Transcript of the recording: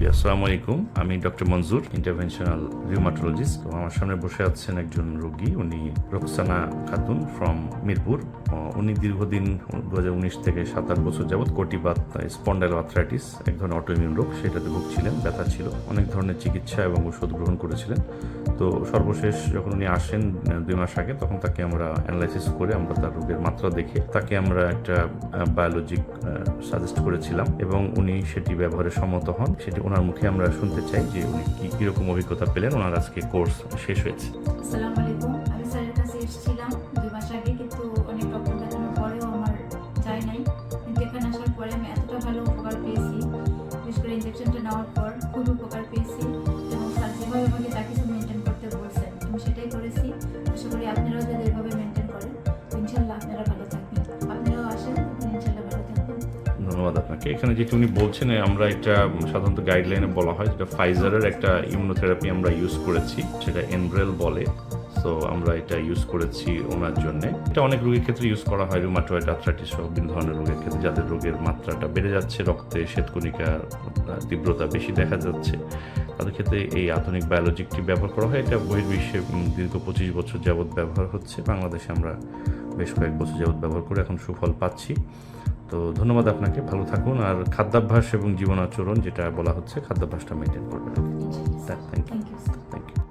আসসালামু আলাইকুম, আমি ডক্টর মনজুর, ইন্টারভেনশনাল রিউমাটোলজিস্ট। তো আমার সামনে বসে আছেন একজন রোগী, উনি রোকসানা খাতুন ফ্রম মিরপুর। উনি দীর্ঘদিন 2019 থেকে 7-8 বছর যাবৎ কটিবাত স্পন্ডাইল আর্থ্রাইটিস, এক ধরনের অটোইমিউন রোগ, সেটাতে ভুগছিলেন। ব্যথা ছিল, অনেক ধরনের চিকিৎসা এবং ওষুধ গ্রহণ করেছিলেন। তো সর্বশেষ যখন উনি আসেন 2 মাস আগে, তখন তাকে আমরা অ্যানালাইসিস করে আমরা তার রোগের মাত্রা দেখে তাকে আমরা একটা বায়োলজিক সাজেস্ট করেছিলাম এবং উনি সেটি ব্যবহারে সম্মত হন। সেটি ওনার মুখে আমরা শুনতে চাই যে উনি কিরকম অভিজ্ঞতা পেলেন। ওনার আজকে কোর্স শেষ হয়েছে। আসসালামু আলাইকুম। আমি স্যারের কাছে এসেছিলাম 2 মাস আগে, কিন্তু অনেক ডক্টর দেখানোর পরেও আমার যায় নাই। কিন্তু এখানে আসার পরে আমি এতটা ভালো উপকার পেয়েছি, বিশেষ করে ইঞ্জেকশনটা নেওয়ার পর খুব উপকার পেয়েছি এবং স্যার যেভাবে আমাকে যা কিছু মেনটেন করতে বলছেন আমি সেটাই করেছি। আশা করি আপনারাও যদি এভাবে মেনটেন করেন ইনশাল্লাহ আপনারা ভালো থাকবেন। আপনারাও আসেন, ইনশাল্লাহ ভালো থাকবেন। ধন্যবাদ আপনাকে। এখানে যেটি উনি বলছেন, আমরা একটা সাধারণত গাইডলাইনে বলা হয় যেটা ফাইজারের একটা ইমিউনোথেরাপি আমরা ইউজ করেছি, সেটা এনব্রেল বলে। সো আমরা এটা ইউজ করেছি ওনার জন্য। এটা অনেক রোগের ক্ষেত্রে ইউজ করা হয়, রুমাটয়েড আর্থ্রাইটিস সহ বিভিন্ন ধরনের রোগের ক্ষেত্রে, যাদের রোগের মাত্রাটা বেড়ে যাচ্ছে, রক্তে শ্বেতকণিকার তীব্রতা বেশি দেখা যাচ্ছে, তাদের ক্ষেত্রে এই আধুনিক বায়োলজিকটি ব্যবহার করা হয়। এটা বহির্বিশ্বে দীর্ঘ 25 বছর যাবৎ ব্যবহার হচ্ছে। বাংলাদেশে আমরা বেশ কয়েক বছর যাবৎ ব্যবহার করে এখন সুফল পাচ্ছি। তো ধন্যবাদ আপনাকে, ভালো থাকুন। আর খাদ্যাভ্যাস এবং জীবনাচরণ যেটা বলা হচ্ছে, খাদ্যাভ্যাসটা মেনটেন করবেন। Thank you. Thank you. Thank you.